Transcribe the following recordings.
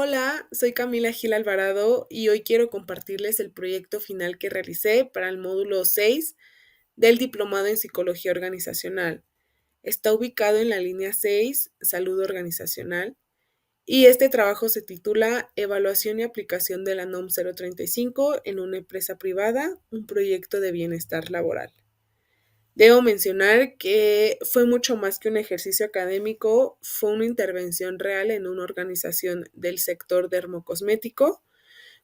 Hola, soy Camila Gil Alvarado y hoy quiero compartirles el proyecto final que realicé para el módulo 6 del Diplomado en Psicología Organizacional. Está ubicado en la línea 6, Salud Organizacional, y este trabajo se titula Evaluación y aplicación de la NOM 035 en una empresa privada, un proyecto de bienestar laboral. Debo mencionar que fue mucho más que un ejercicio académico, fue una intervención real en una organización del sector dermocosmético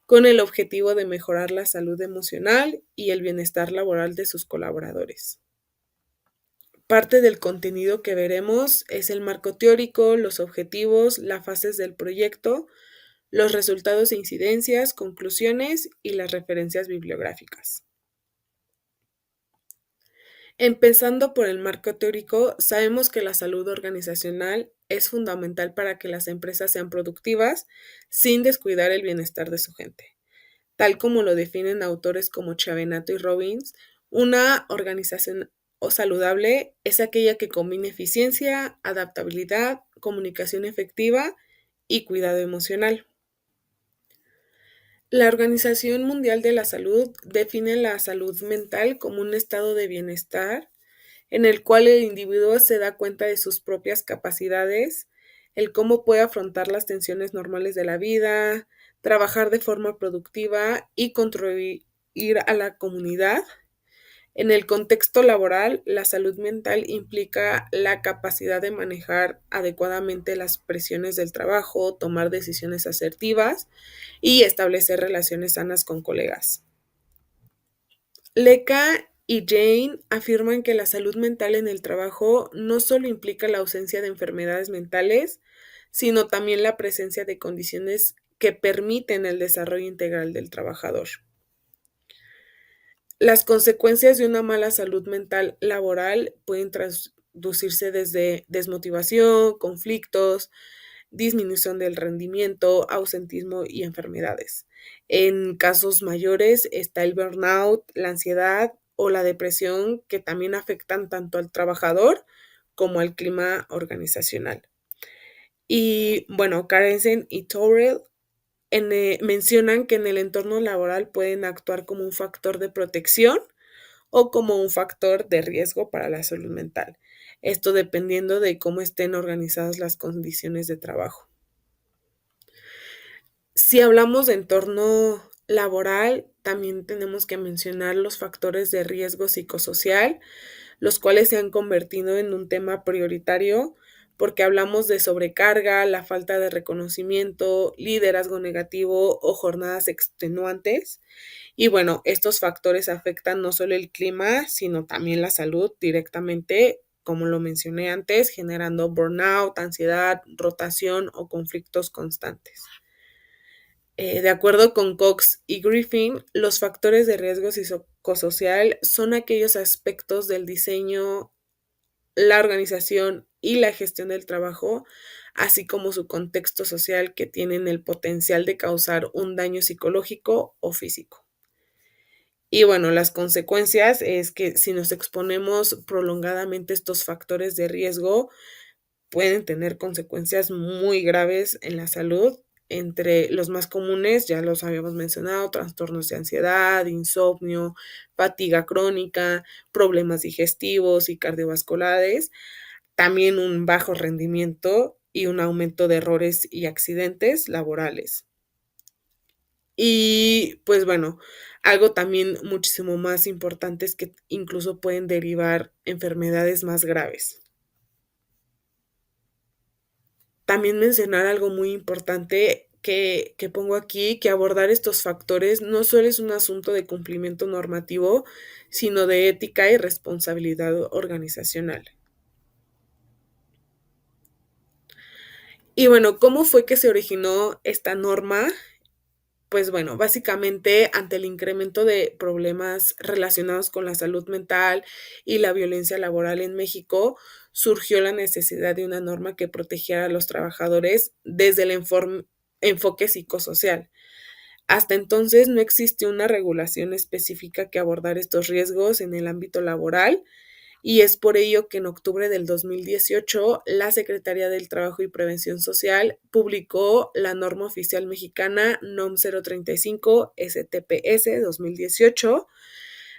con el objetivo de mejorar la salud emocional y el bienestar laboral de sus colaboradores. Parte del contenido que veremos es el marco teórico, los objetivos, las fases del proyecto, los resultados e incidencias, conclusiones y las referencias bibliográficas. Empezando por el marco teórico, sabemos que la salud organizacional es fundamental para que las empresas sean productivas sin descuidar el bienestar de su gente. Tal como lo definen autores como Chiavenato y Robbins, una organización saludable es aquella que combina eficiencia, adaptabilidad, comunicación efectiva y cuidado emocional. La Organización Mundial de la Salud define la salud mental como un estado de bienestar en el cual el individuo se da cuenta de sus propias capacidades, el cómo puede afrontar las tensiones normales de la vida, trabajar de forma productiva y contribuir a la comunidad. En el contexto laboral, la salud mental implica la capacidad de manejar adecuadamente las presiones del trabajo, tomar decisiones asertivas y establecer relaciones sanas con colegas. Leka y Jane afirman que la salud mental en el trabajo no solo implica la ausencia de enfermedades mentales, sino también la presencia de condiciones que permiten el desarrollo integral del trabajador. Las consecuencias de una mala salud mental laboral pueden traducirse desde desmotivación, conflictos, disminución del rendimiento, ausentismo y enfermedades. En casos mayores está el burnout, la ansiedad o la depresión que también afectan tanto al trabajador como al clima organizacional. Y bueno, Karensen y Torrell mencionan que en el entorno laboral pueden actuar como un factor de protección o como un factor de riesgo para la salud mental. Esto dependiendo de cómo estén organizadas las condiciones de trabajo. Si hablamos de entorno laboral, también tenemos que mencionar los factores de riesgo psicosocial, los cuales se han convertido en un tema prioritario porque hablamos de sobrecarga, la falta de reconocimiento, liderazgo negativo o jornadas extenuantes. Y bueno, estos factores afectan no solo el clima, sino también la salud directamente, como lo mencioné antes, generando burnout, ansiedad, rotación o conflictos constantes. De acuerdo con Cox y Griffin, los factores de riesgo psicosocial son aquellos aspectos del diseño, la organización y la gestión del trabajo, así como su contexto social que tienen el potencial de causar un daño psicológico o físico. Y bueno, las consecuencias es que si nos exponemos prolongadamente a estos factores de riesgo, pueden tener consecuencias muy graves en la salud. Entre los más comunes, ya los habíamos mencionado, trastornos de ansiedad, insomnio, fatiga crónica, problemas digestivos y cardiovasculares, también un bajo rendimiento y un aumento de errores y accidentes laborales. Y pues bueno, algo también muchísimo más importante es que incluso pueden derivar enfermedades más graves. También mencionar algo muy importante que pongo aquí, que abordar estos factores no solo es un asunto de cumplimiento normativo, sino de ética y responsabilidad organizacional. Y bueno, ¿cómo fue que se originó esta norma? Pues bueno, básicamente ante el incremento de problemas relacionados con la salud mental y la violencia laboral en México, surgió la necesidad de una norma que protegiera a los trabajadores desde el enfoque psicosocial. Hasta entonces no existió una regulación específica que abordara estos riesgos en el ámbito laboral y es por ello que en octubre del 2018 la Secretaría del Trabajo y Prevención Social publicó la norma oficial mexicana NOM 035 STPS 2018,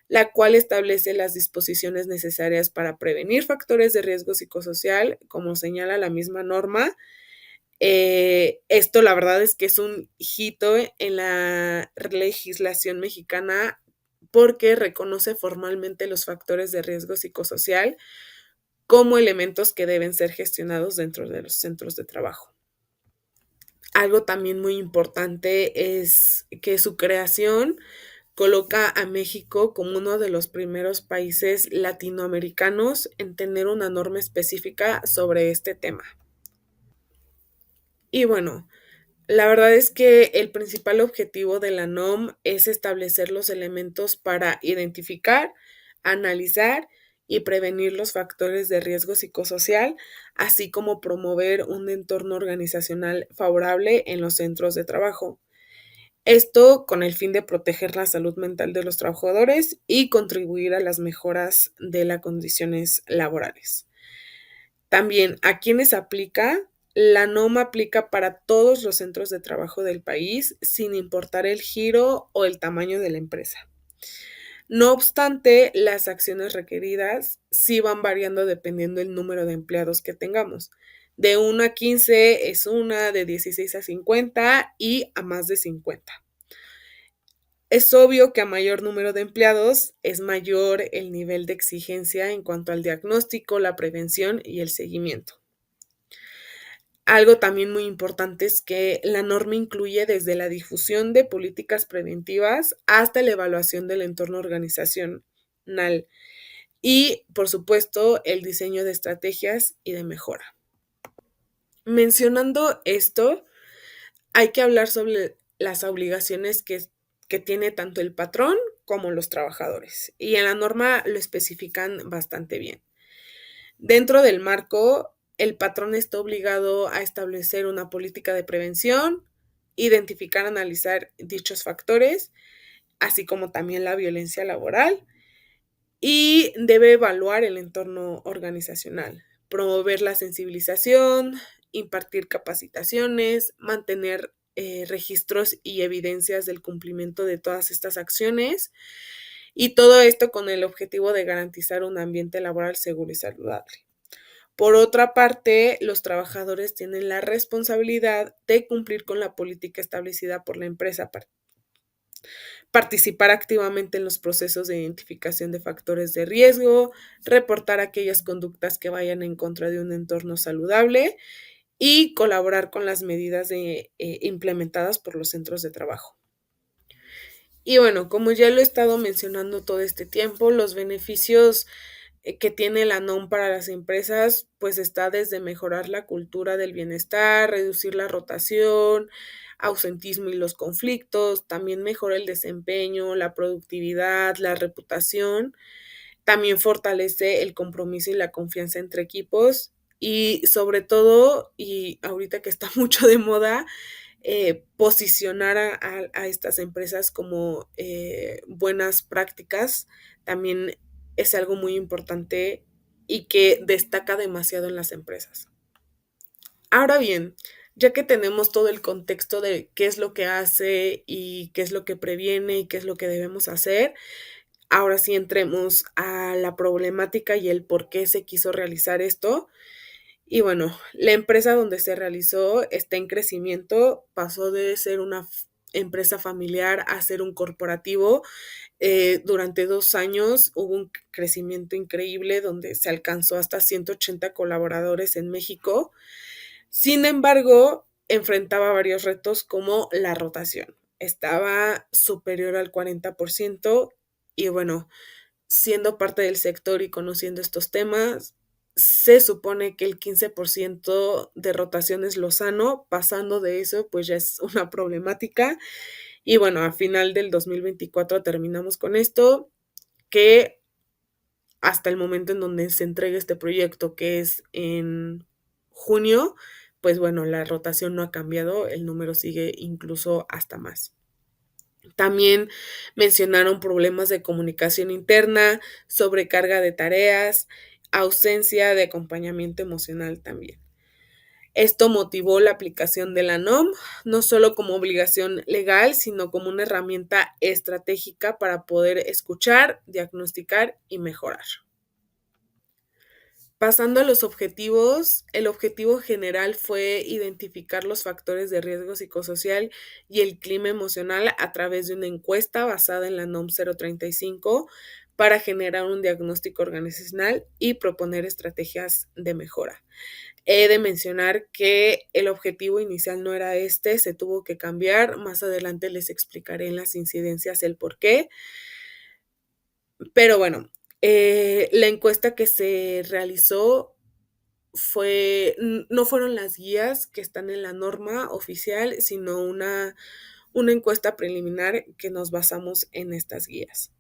la cual establece las disposiciones necesarias para prevenir factores de riesgo psicosocial, como señala la misma norma. Esto la verdad es que es un hito en la legislación mexicana porque reconoce formalmente los factores de riesgo psicosocial como elementos que deben ser gestionados dentro de los centros de trabajo. Algo también muy importante es que su creación coloca a México como uno de los primeros países latinoamericanos en tener una norma específica sobre este tema. Y bueno, la verdad es que el principal objetivo de la NOM es establecer los elementos para identificar, analizar y prevenir los factores de riesgo psicosocial, así como promover un entorno organizacional favorable en los centros de trabajo. Esto con el fin de proteger la salud mental de los trabajadores y contribuir a las mejoras de las condiciones laborales. También, ¿a quiénes aplica? La NOM aplica para todos los centros de trabajo del país, sin importar el giro o el tamaño de la empresa. No obstante, las acciones requeridas sí van variando dependiendo del número de empleados que tengamos. De 1 a 15 es una, de 16 a 50 y a más de 50. Es obvio que a mayor número de empleados es mayor el nivel de exigencia en cuanto al diagnóstico, la prevención y el seguimiento. Algo también muy importante es que la norma incluye desde la difusión de políticas preventivas hasta la evaluación del entorno organizacional y, por supuesto, el diseño de estrategias y de mejora. Mencionando esto, hay que hablar sobre las obligaciones que tiene tanto el patrón como los trabajadores, y en la norma lo especifican bastante bien. Dentro del marco, el patrón está obligado a establecer una política de prevención, identificar, analizar dichos factores, así como también la violencia laboral, y debe evaluar el entorno organizacional, promover la sensibilización, impartir capacitaciones, mantener registros y evidencias del cumplimiento de todas estas acciones, y todo esto con el objetivo de garantizar un ambiente laboral seguro y saludable. Por otra parte, los trabajadores tienen la responsabilidad de cumplir con la política establecida por la empresa, participar activamente en los procesos de identificación de factores de riesgo, reportar aquellas conductas que vayan en contra de un entorno saludable y colaborar con las medidas implementadas por los centros de trabajo. Y bueno, como ya lo he estado mencionando todo este tiempo, los beneficios que tiene la NOM para las empresas, pues está desde mejorar la cultura del bienestar, reducir la rotación, ausentismo y los conflictos, también mejora el desempeño, la productividad, la reputación, también fortalece el compromiso y la confianza entre equipos y sobre todo, y ahorita que está mucho de moda, posicionar a estas empresas como buenas prácticas también es algo muy importante y que destaca demasiado en las empresas. Ahora bien, ya que tenemos todo el contexto de qué es lo que hace y qué es lo que previene y qué es lo que debemos hacer, ahora sí entremos a la problemática y el por qué se quiso realizar esto. Y bueno, la empresa donde se realizó está en crecimiento, pasó de ser una empresa familiar a ser un corporativo. Durante 2 años hubo un crecimiento increíble donde se alcanzó hasta 180 colaboradores en México. Sin embargo, enfrentaba varios retos como la rotación. Estaba superior al 40% y bueno, siendo parte del sector y conociendo estos temas, se supone que el 15% de rotación es lo sano, pasando de eso, pues ya es una problemática. Y bueno, a final del 2024 terminamos con esto, que hasta el momento en donde se entregue este proyecto, que es en junio, pues bueno, la rotación no ha cambiado, el número sigue incluso hasta más. También mencionaron problemas de comunicación interna, sobrecarga de tareas, ausencia de acompañamiento emocional también. Esto motivó la aplicación de la NOM, no solo como obligación legal, sino como una herramienta estratégica para poder escuchar, diagnosticar y mejorar. Pasando a los objetivos, el objetivo general fue identificar los factores de riesgo psicosocial y el clima emocional a través de una encuesta basada en la NOM 035 para generar un diagnóstico organizacional y proponer estrategias de mejora. He de mencionar que el objetivo inicial no era este, se tuvo que cambiar. Más adelante les explicaré en las incidencias el por qué. Pero bueno, la encuesta que se realizó no fueron las guías que están en la norma oficial, sino una encuesta preliminar que nos basamos en estas guías.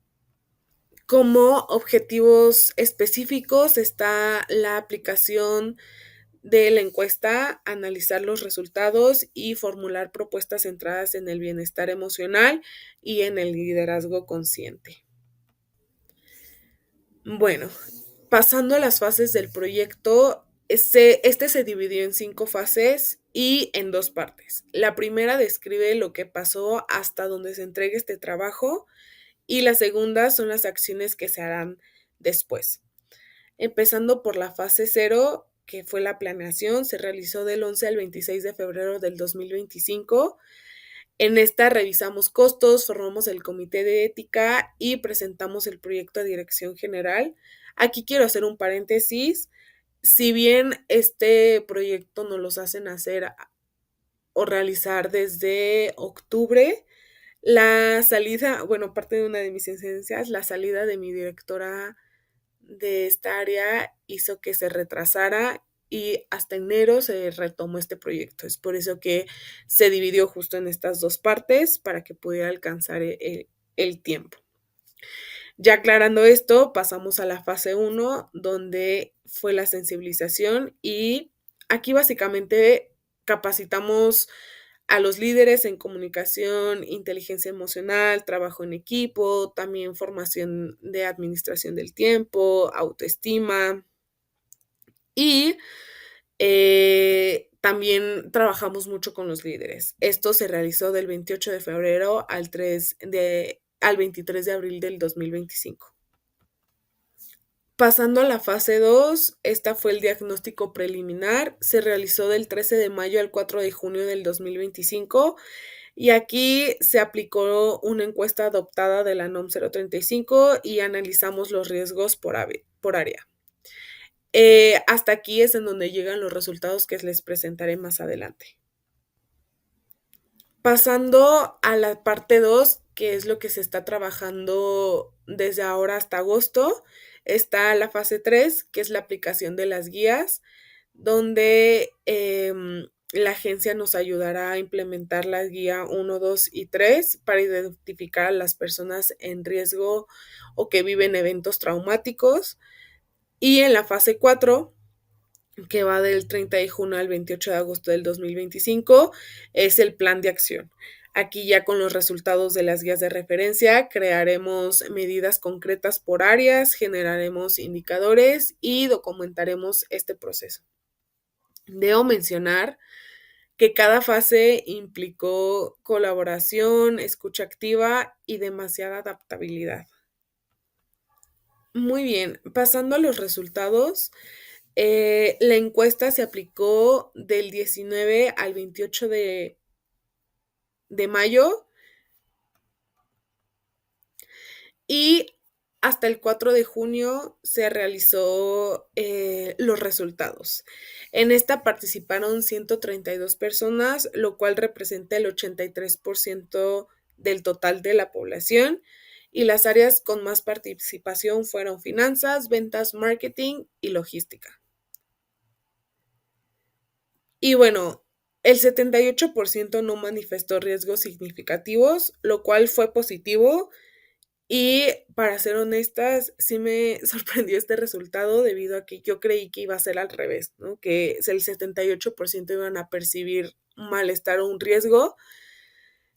Como objetivos específicos está la aplicación de la encuesta, analizar los resultados y formular propuestas centradas en el bienestar emocional y en el liderazgo consciente. Bueno, pasando a las fases del proyecto, este se dividió en 5 fases y en 2 partes. La primera describe lo que pasó hasta donde se entregue este trabajo y la segunda son las acciones que se harán después. Empezando por la fase 0, que fue la planeación, se realizó del 11 al 26 de febrero del 2025. En esta revisamos costos, formamos el comité de ética y presentamos el proyecto a dirección general. Aquí quiero hacer un paréntesis. Si bien este proyecto nos los hacen hacer o realizar desde octubre, la salida, bueno, parte de una de mis incidencias, la salida de mi directora de esta área hizo que se retrasara y hasta enero se retomó este proyecto. Es por eso que se dividió justo en estas 2 partes para que pudiera alcanzar el tiempo. Ya aclarando esto, pasamos a la fase 1, donde fue la sensibilización y aquí básicamente capacitamos a los líderes en comunicación, inteligencia emocional, trabajo en equipo, también formación de administración del tiempo, autoestima y también trabajamos mucho con los líderes. Esto se realizó del 28 de febrero al 23 de abril del 2025. Pasando a la fase 2, esta fue el diagnóstico preliminar, se realizó del 13 de mayo al 4 de junio del 2025 y aquí se aplicó una encuesta adoptada de la NOM 035 y analizamos los riesgos por área. Hasta aquí es en donde llegan los resultados que les presentaré más adelante. Pasando a la parte 2, que es lo que se está trabajando desde ahora hasta agosto, está la fase 3, que es la aplicación de las guías, donde la agencia nos ayudará a implementar la guía 1, 2 y 3 para identificar a las personas en riesgo o que viven eventos traumáticos. Y en la fase 4, que va del 30 de junio al 28 de agosto del 2025, es el plan de acción. Aquí ya con los resultados de las guías de referencia crearemos medidas concretas por áreas, generaremos indicadores y documentaremos este proceso. Debo mencionar que cada fase implicó colaboración, escucha activa y demasiada adaptabilidad. Muy bien, pasando a los resultados, la encuesta se aplicó del 19 al 28 de mayo y hasta el 4 de junio se realizó los resultados. En esta participaron 132 personas, lo cual representa el 83% del total de la población. Y las áreas con más participación fueron finanzas, ventas, marketing y logística. Y bueno, el 78% no manifestó riesgos significativos, lo cual fue positivo. Y para ser honestas, sí me sorprendió este resultado debido a que yo creí que iba a ser al revés, ¿no? Que el 78% iban a percibir un malestar o un riesgo.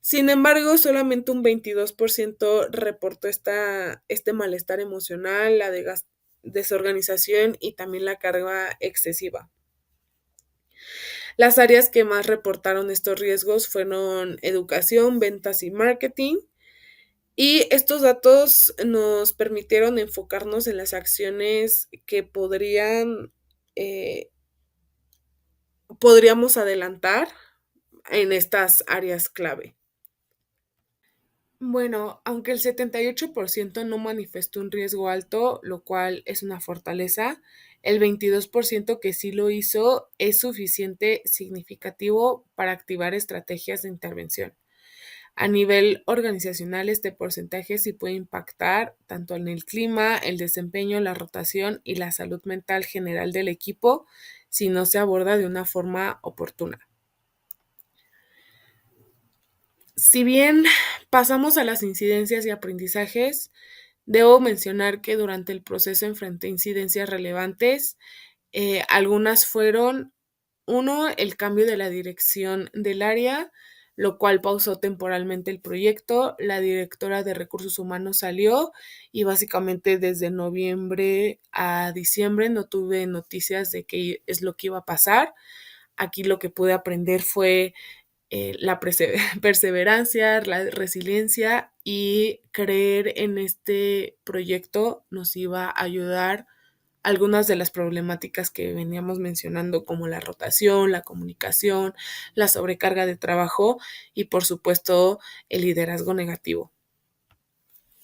Sin embargo, solamente un 22% reportó este malestar emocional, la desorganización y también la carga excesiva. Las áreas que más reportaron estos riesgos fueron educación, ventas y marketing. Y estos datos nos permitieron enfocarnos en las acciones que podríamos adelantar en estas áreas clave. Bueno, aunque el 78% no manifestó un riesgo alto, lo cual es una fortaleza, el 22% que sí lo hizo es suficiente significativo para activar estrategias de intervención. A nivel organizacional, este porcentaje sí puede impactar tanto en el clima, el desempeño, la rotación y la salud mental general del equipo si no se aborda de una forma oportuna. Si bien pasamos a las incidencias y aprendizajes, debo mencionar que durante el proceso enfrenté incidencias relevantes. Algunas fueron, uno, el cambio de la dirección del área, lo cual pausó temporalmente el proyecto. La directora de recursos humanos salió y básicamente desde noviembre a diciembre no tuve noticias de qué es lo que iba a pasar. Aquí lo que pude aprender fue la perseverancia, la resiliencia y creer en este proyecto nos iba a ayudar algunas de las problemáticas que veníamos mencionando, como la rotación, la comunicación, la sobrecarga de trabajo y, por supuesto, el liderazgo negativo.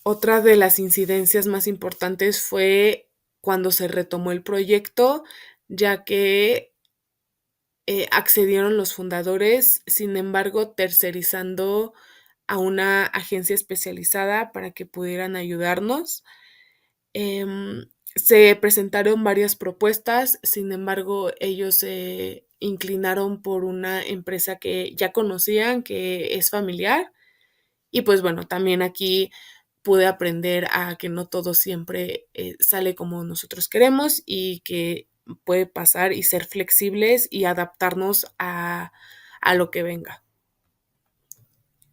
Otra de las incidencias más importantes fue cuando se retomó el proyecto, ya que accedieron los fundadores, sin embargo, tercerizando a una agencia especializada para que pudieran ayudarnos. Se presentaron varias propuestas, sin embargo, ellos se inclinaron por una empresa que ya conocían, que es familiar. Y pues bueno, también aquí pude aprender a que no todo siempre sale como nosotros queremos y que puede pasar y ser flexibles y adaptarnos a lo que venga.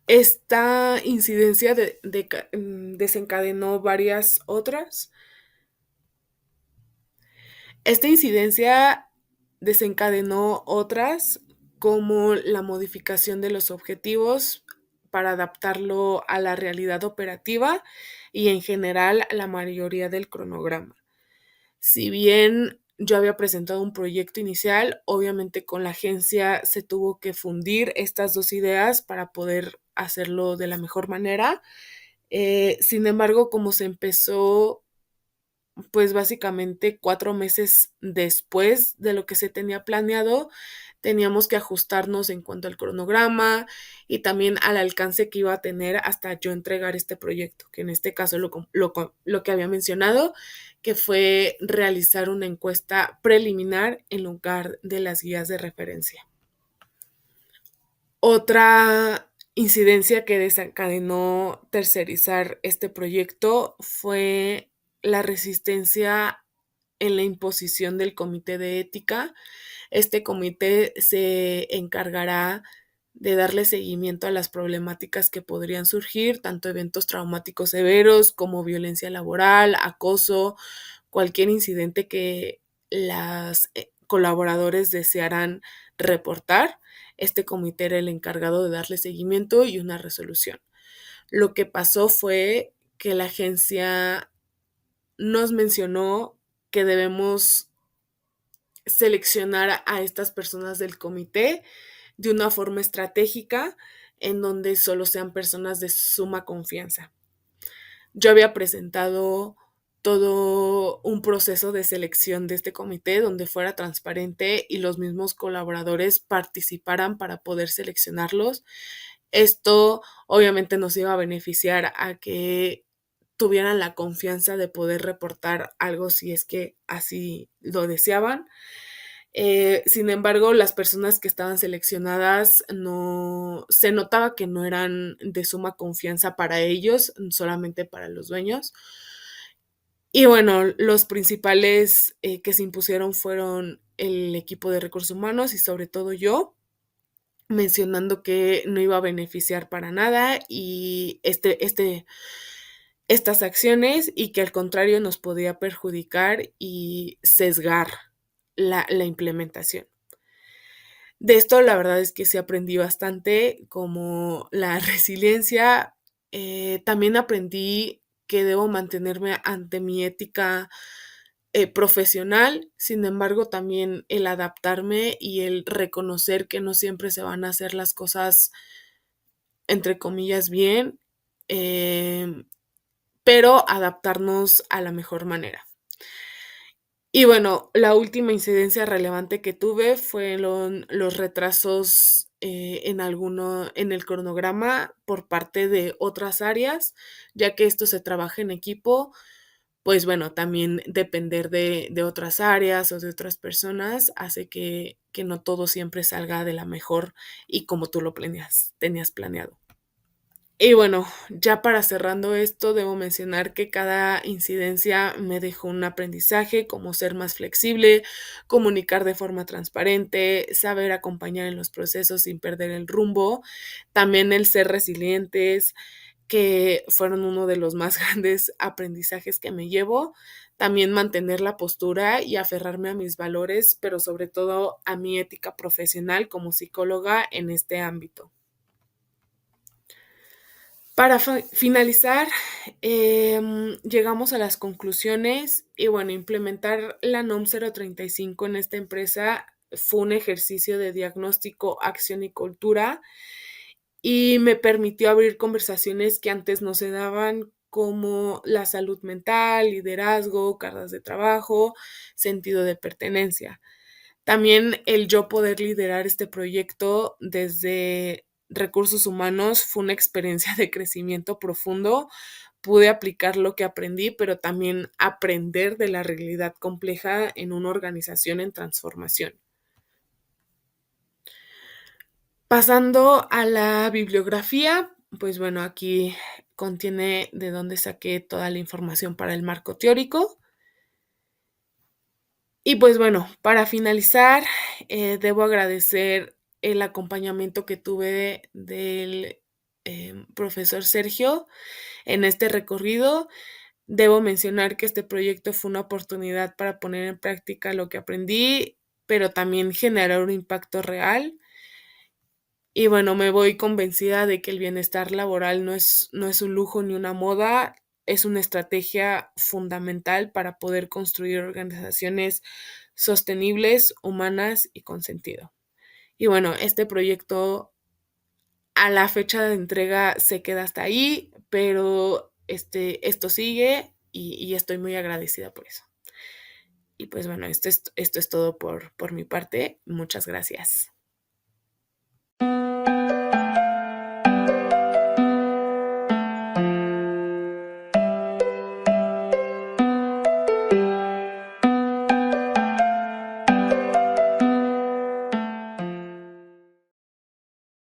Esta incidencia desencadenó varias otras. Esta incidencia desencadenó otras, como la modificación de los objetivos para adaptarlo a la realidad operativa y en general la mayoría del cronograma. Si bien yo había presentado un proyecto inicial, obviamente con la agencia se tuvo que fundir estas dos ideas para poder hacerlo de la mejor manera. Sin embargo, como se empezó pues básicamente 4 meses después de lo que se tenía planeado, teníamos que ajustarnos en cuanto al cronograma y también al alcance que iba a tener hasta yo entregar este proyecto, que en este caso lo que había mencionado, que fue realizar una encuesta preliminar en lugar de las guías de referencia. Otra incidencia que desencadenó tercerizar este proyecto fue la resistencia en la imposición del comité de ética. Este comité se encargará de darle seguimiento a las problemáticas que podrían surgir, tanto eventos traumáticos severos como violencia laboral, acoso, cualquier incidente que las colaboradores desearan reportar. Este comité era el encargado de darle seguimiento y una resolución. Lo que pasó fue que la agencia nos mencionó que debemos seleccionar a estas personas del comité de una forma estratégica en donde solo sean personas de suma confianza. Yo había presentado todo un proceso de selección de este comité donde fuera transparente y los mismos colaboradores participaran para poder seleccionarlos. Esto obviamente nos iba a beneficiar a que tuvieran la confianza de poder reportar algo si es que así lo deseaban. Sin embargo, las personas que estaban seleccionadas no se notaba que no eran de suma confianza para ellos, solamente para los dueños. Y bueno, los principales que se impusieron fueron el equipo de recursos humanos y sobre todo yo, mencionando que no iba a beneficiar para nada y estas acciones y que al contrario nos podía perjudicar y sesgar la implementación. De esto la verdad es que sí aprendí bastante, como la resiliencia, también aprendí que debo mantenerme ante mi ética, profesional, sin embargo, también el adaptarme y el reconocer que no siempre se van a hacer las cosas, entre comillas, bien, em, pero adaptarnos a la mejor manera. Y bueno, la última incidencia relevante que tuve fueron los retrasos, en el cronograma por parte de otras áreas, ya que esto se trabaja en equipo, pues bueno, también depender de otras áreas o de otras personas hace que no todo siempre salga de la mejor y como tú lo tenías planeado. Y bueno, ya para cerrando esto, debo mencionar que cada incidencia me dejó un aprendizaje, como ser más flexible, comunicar de forma transparente, saber acompañar en los procesos sin perder el rumbo, también el ser resilientes, que fueron uno de los más grandes aprendizajes que me llevo, también mantener la postura y aferrarme a mis valores, pero sobre todo a mi ética profesional como psicóloga en este ámbito. Para finalizar, llegamos a las conclusiones y bueno, implementar la NOM 035 en esta empresa fue un ejercicio de diagnóstico, acción y cultura y me permitió abrir conversaciones que antes no se daban, como la salud mental, liderazgo, cargas de trabajo, sentido de pertenencia. También el yo poder liderar este proyecto desde recursos humanos fue una experiencia de crecimiento profundo. Pude aplicar lo que aprendí, pero también aprender de la realidad compleja en una organización en transformación. Pasando a la bibliografía, pues bueno, aquí contiene de dónde saqué toda la información para el marco teórico. Y pues bueno, para finalizar, debo agradecer el acompañamiento que tuve del profesor Sergio en este recorrido. Debo mencionar que este proyecto fue una oportunidad para poner en práctica lo que aprendí, pero también generar un impacto real. Y bueno, me voy convencida de que el bienestar laboral no es un lujo ni una moda, es una estrategia fundamental para poder construir organizaciones sostenibles, humanas y con sentido. Y bueno, este proyecto a la fecha de entrega se queda hasta ahí, pero esto sigue y estoy muy agradecida por eso. Y pues bueno, esto es todo por mi parte. Muchas gracias.